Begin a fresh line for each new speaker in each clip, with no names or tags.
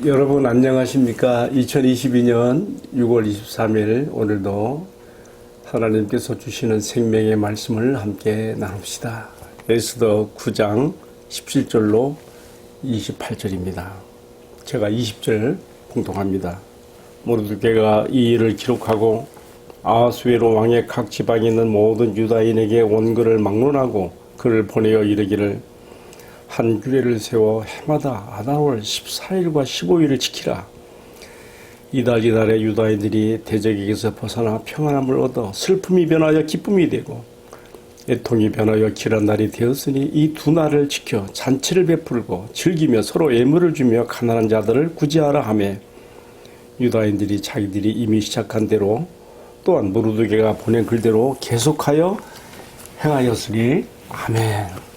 여러분 안녕하십니까? 2022년 6월 23일 오늘도 하나님께서 주시는 생명의 말씀을 함께 나눕시다. 에스더 9장 17절로 28절입니다. 제가 20절 봉독합니다. 모르드게가 이 일을 기록하고 아하수에로 왕의 각 지방에 있는 모든 유다인에게 원글을 막론하고 그를 보내어 이르기를 한 규례를 세워 해마다 아달월 14일과 15일을 지키라. 이달에 유다인들이 대적에게서 벗어나 평안함을 얻어 슬픔이 변하여 기쁨이 되고 애통이 변하여 길한 날이 되었으니 이 두 날을 지켜 잔치를 베풀고 즐기며 서로 예물을 주며 가난한 자들을 구제하라 하며 유다인들이 자기들이 이미 시작한 대로 또한 모르드게가 보낸 글대로 계속하여 행하였으니 아멘.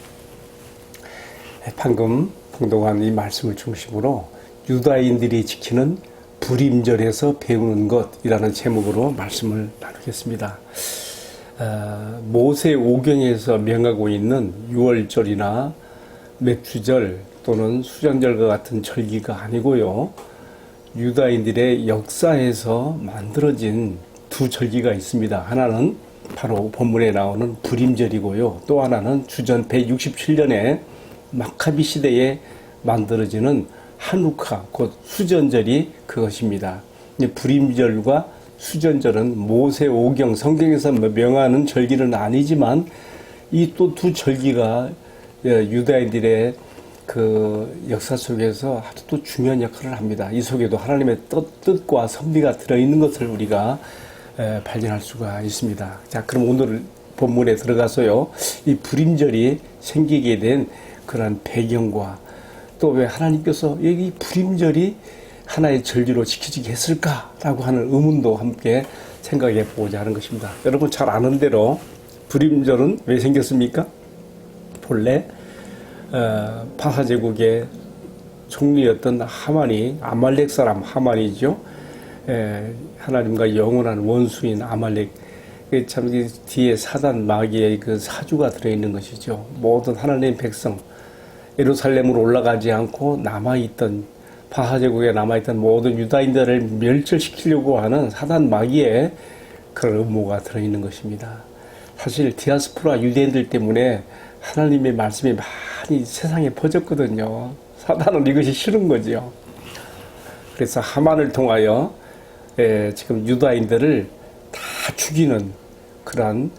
방금 봉독한 이 말씀을 중심으로 유다인들이 지키는 불임절에서 배우는 것이라는 제목으로 말씀을 나누겠습니다. 모세 오경에서 명하고 있는 유월절이나 맵주절 또는 수장절과 같은 절기가 아니고요. 유다인들의 역사에서 만들어진 두 절기가 있습니다. 하나는 바로 본문에 나오는 불임절이고요. 또 하나는 주전 167년에 마카비 시대에 만들어지는 한우카, 곧 수전절이 그것입니다. 불임절과 수전절은 모세 오경 성경에서 명하는 절기는 아니지만 이 또 두 절기가 유다인들의 그 역사 속에서 아주 또 중요한 역할을 합니다. 이 속에도 하나님의 뜻과 섭리가 들어있는 것을 우리가 발견할 수가 있습니다. 자, 그럼 오늘 본문에 들어가서요, 이 불임절이 생기게 된 그런 배경과 또 왜 하나님께서 이 불임절이 하나의 절기로 지켜지게 했을까라고 하는 의문도 함께 생각해 보고자 하는 것입니다. 여러분 잘 아는 대로 불임절은 왜 생겼습니까? 본래 바사제국의 총리였던 하만이, 아말렉 사람 하만이죠. 하나님과 영원한 원수인 아말렉, 참 뒤에 사단 마귀의 그 사주가 들어있는 것이죠. 모든 하나님의 백성 예루살렘으로 올라가지 않고 남아있던, 바하제국에 남아있던 모든 유다인들을 멸절시키려고 하는 사단 마귀의 그런 음모가 들어있는 것입니다. 사실 디아스포라 유대인들 때문에 하나님의 말씀이 많이 세상에 퍼졌거든요. 사단은 이것이 싫은 거죠. 그래서 하만을 통하여 지금 유다인들을 다 죽이는 그런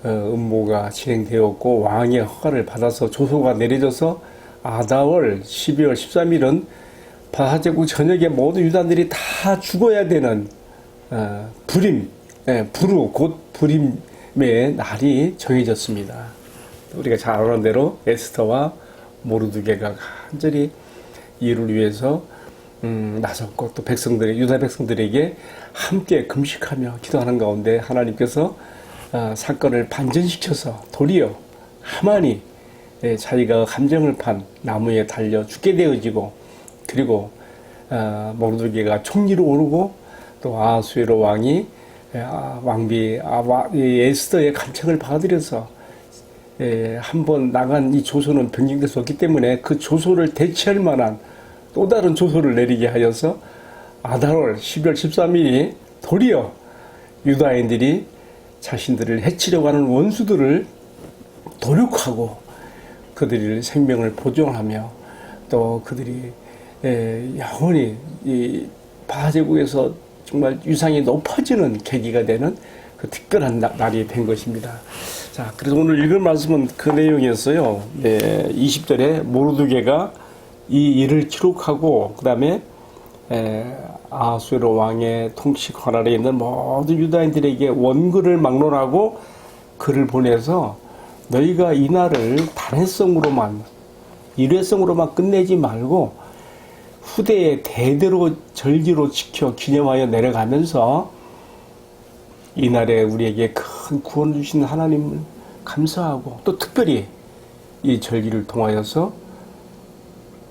음모가 진행되었고, 왕의 허가를 받아서 조서가 내려져서 아달월 12월 13일은 바하제국 전역의 모든 유다인들이 다 죽어야 되는 불후 곧 불임의 날이 정해졌습니다. 우리가 잘 아는 대로 에스더와 모르드게가 간절히 이를 위해서 나섰고, 또 백성들의, 유다 백성들에게 함께 금식하며 기도하는 가운데 하나님께서 사건을 반전시켜서 도리어 하만이 자기가 감정을 판 나무에 달려 죽게 되어지고, 그리고 모르드게가 총리로 오르고, 또 아하수에로 왕이 왕비 에스더의 간청을 받아들여서 한번 나간 이 조소는 변경될 수 없기 때문에 그 조소를 대체할 만한 또 다른 조소를 내리게 하여서 아달월 12월 13일이 도리어 유다인들이 자신들을 해치려고 하는 원수들을 도륙하고 그들의 생명을 보존하며 또 그들이 영원히 이 바하제국에서 정말 위상이 높아지는 계기가 되는 그 특별한 날이 된 것입니다. 자, 그래서 오늘 읽을 말씀은 그 내용이었어요. 20절에 모르드게가 이 일을 기록하고, 그 다음에 아하수에로 왕의 통치권 아래에 있는 모든 유다인들에게 원글을 막론하고 글을 보내서 너희가 이 날을 단회성으로만, 일회성으로만 끝내지 말고 후대에 대대로 절기로 지켜 기념하여 내려가면서 이날에 우리에게 큰 구원을 주신 하나님을 감사하고, 또 특별히 이 절기를 통하여서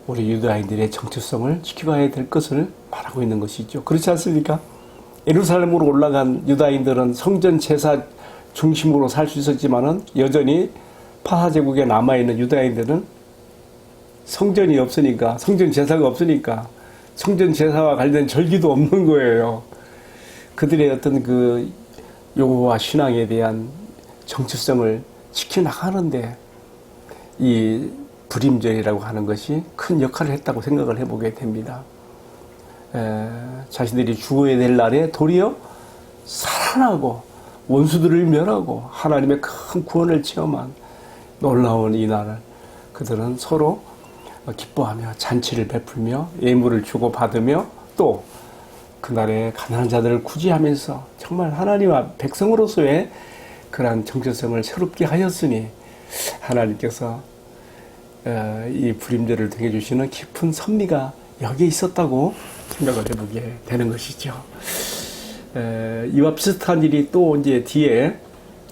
우리 유다인들의 정체성을 지켜가야 될 것을 말하고 있는 것이죠. 그렇지 않습니까? 예루살렘으로 올라간 유다인들은 성전 제사 중심으로 살 수 있었지만은 여전히 파하제국에 남아있는 유다인들은 성전이 없으니까, 성전 제사가 없으니까 성전 제사와 관련된 절기도 없는 거예요. 그들의 어떤 그 여호와 신앙에 대한 정체성을 지켜나가는데 이 불임절이라고 하는 것이 큰 역할을 했다고 생각을 해보게 됩니다. 자신들이 죽어야 될 날에 도리어 살아나고 원수들을 멸하고 하나님의 큰 구원을 체험한 놀라운 이 날을 그들은 서로 기뻐하며 잔치를 베풀며 예물을 주고받으며 또 그날의 가난한 자들을 구제하면서 정말 하나님과 백성으로서의 그러한 정체성을 새롭게 하였으니 하나님께서 이 불임절을 통해 주시는 깊은 섭리가 여기에 있었다고 생각을 해보게 되는 것이죠. 이와 비슷한 일이 또 이제 뒤에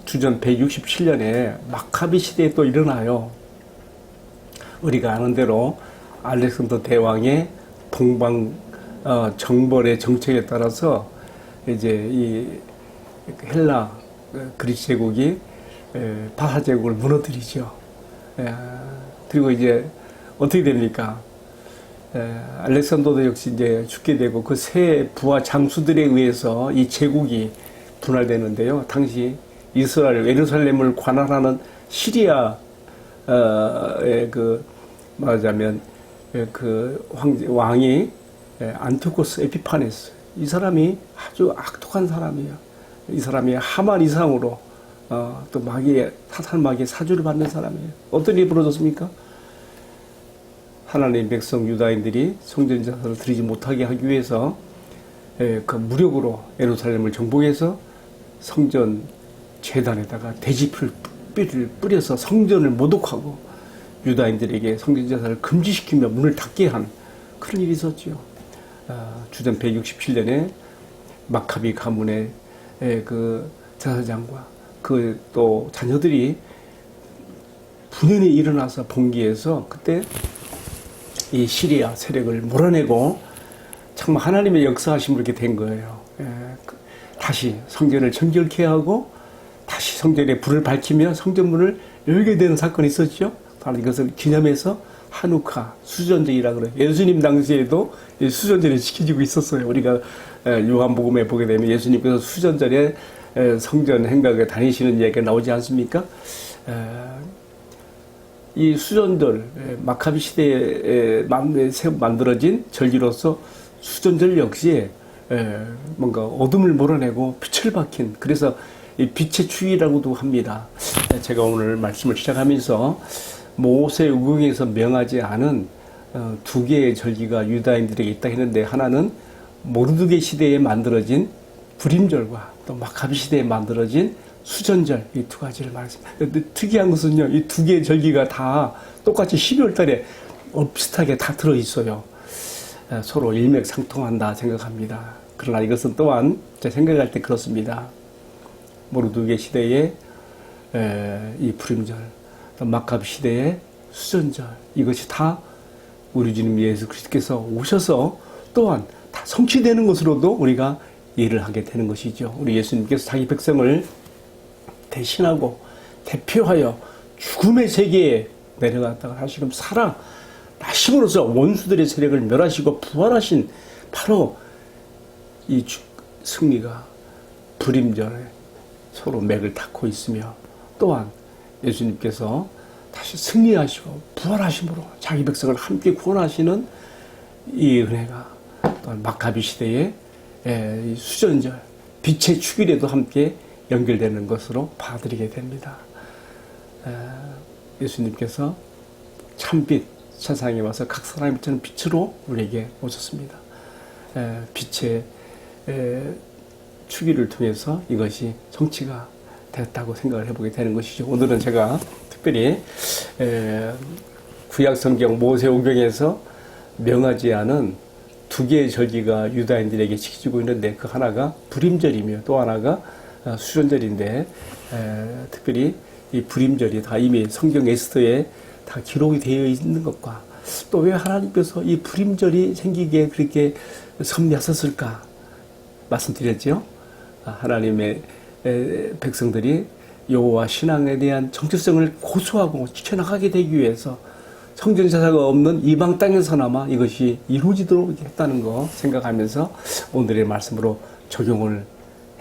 주전 167년에 마카비 시대에 또 일어나요. 우리가 아는 대로 알렉산더 대왕의 동방 정벌의 정책에 따라서 이제 이 헬라 그리스 제국이 바사 제국을 무너뜨리죠. 그리고 이제 어떻게 됩니까? 알렉산더도 역시 이제 죽게 되고 그 세 부하 장수들에 의해서 이 제국이 분할되는데요. 당시 이스라엘 예루살렘을 관할하는 시리아의 그 말하자면 그 왕이 안티오코스 에피파네스, 이 사람이 아주 악독한 사람이에요. 이 사람이 하만 이상으로 또 마귀의 사탄 마귀의 사주를 받는 사람이에요. 어떤 일이 벌어졌습니까? 하나님 백성 유다인들이 성전 제사를 드리지 못하게 하기 위해서 그 무력으로 예루살렘을 정복해서 성전 제단에다가 돼지피를 뿌려서 성전을 모독하고 유다인들에게 성전 제사를 금지시키며 문을 닫게 한 그런 일이 있었죠. 주전 167년에 마카비 가문의 그 제사장과 그 또 자녀들이 분연히 일어나서 봉기해서 그때 이 시리아 세력을 몰아내고 정말 하나님의 역사하심으로 이렇게 된 거예요. 다시 성전을 정결케 하고 다시 성전에 불을 밝히며 성전문을 열게 되는 사건이 있었죠. 바로 이것을 기념해서 하누카 수전절이라고 그래요. 예수님 당시에도 수전절이 지켜지고 있었어요. 우리가 요한복음에 보게 되면 예수님께서 수전절에 성전 행각에 다니시는 얘기가 나오지 않습니까? 이 수전절, 마카비 시대에 만들어진 절기로서 수전절 역시 뭔가 어둠을 몰아내고 빛을 밝힌, 그래서 이 빛의 축이라고도 합니다. 제가 오늘 말씀을 시작하면서 모세우경에서 명하지 않은 두 개의 절기가 유다인들에게 있다 했는데, 하나는 모르드게 시대에 만들어진 불임절과 또 마카비 시대에 만들어진 수전절, 이 두 가지를 말했습니다. 근데 특이한 것은요, 이 두 개의 절기가 다 똑같이 12월 달에 비슷하게 다 들어있어요. 서로 일맥상통한다 생각합니다. 그러나 이것은 또한 제 생각할 때 그렇습니다. 모르드게 시대의 이 불임절, 또 마카비 시대의 수전절, 이것이 다 우리 주님 예수 그리스도께서 오셔서 또한 다 성취되는 것으로도 우리가 이해를 하게 되는 것이죠. 우리 예수님께서 자기 백성을 대신하고 대표하여 죽음의 세계에 내려갔다가 다시금 살아나심으로써 원수들의 세력을 멸하시고 부활하신 바로 이 승리가 불임절에 서로 맥을 닦고 있으며, 또한 예수님께서 다시 승리하시고 부활하심으로 자기 백성을 함께 구원하시는 이 은혜가 또한 마카비 시대의 수전절, 빛의 축일에도 함께 연결되는 것으로 봐드리게 됩니다. 예수님께서 참빛 세상에 와서 각 사람이 비치는 빛으로 우리에게 오셨습니다. 빛의 축일을 통해서 이것이 성취가 됐다고 생각을 해보게 되는 것이죠. 오늘은 제가 특별히 구약성경 모세오경에서 명하지 않은 두 개의 절기가 유다인들에게 지켜지고 있는데, 그 하나가 불임절이며 또 하나가 수전절인데, 특별히 이 불임절이 다 이미 성경 에스더에 다 기록이 되어 있는 것과, 또 왜 하나님께서 이 불임절이 생기게 그렇게 섭리하셨을까 말씀드렸죠. 하나님의 백성들이 여호와 신앙에 대한 정체성을 고수하고 지켜나가게 되기 위해서 성전제사가 없는 이방 땅에서나마 이것이 이루어지도록 했다는 거 생각하면서 오늘의 말씀으로 적용을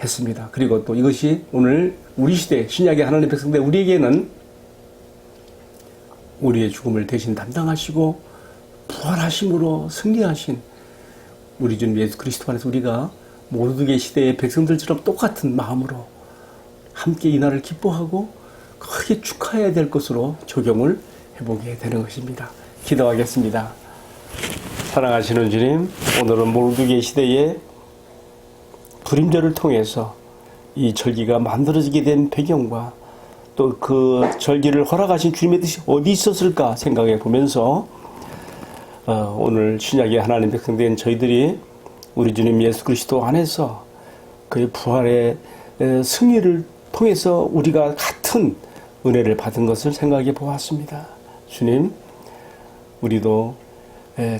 했습니다. 그리고 또 이것이 오늘 우리 시대 신약의 하나님 백성들 우리에게는 우리의 죽음을 대신 담당하시고 부활하심으로 승리하신 우리 주님 예수 그리스도 안에서 우리가 모두의 시대의 백성들처럼 똑같은 마음으로 함께 이 날을 기뻐하고 크게 축하해야 될 것으로 적용을 해보게 되는 것입니다. 기도하겠습니다. 사랑하시는 주님, 오늘은 모두의 시대의 불임절을 통해서 이 절기가 만들어지게 된 배경과 또 그 절기를 허락하신 주님의 뜻이 어디 있었을까 생각해 보면서 오늘 신약의 하나님 백성된 저희들이 우리 주님 예수 그리스도 안에서 그의 부활의 승리를 통해서 우리가 같은 은혜를 받은 것을 생각해 보았습니다. 주님, 우리도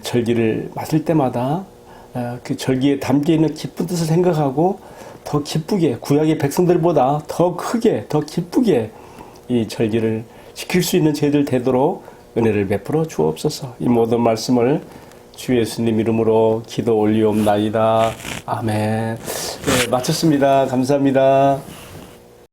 절기를 맞을 때마다 그 절기에 담겨있는 기쁜 뜻을 생각하고 더 기쁘게 구약의 백성들보다 더 크게 더 기쁘게 이 절기를 지킬 수 있는 저희들 되도록 은혜를 베풀어 주옵소서. 이 모든 말씀을 주 예수님 이름으로 기도 올리옵나이다. 아멘. 네, 마쳤습니다. 감사합니다.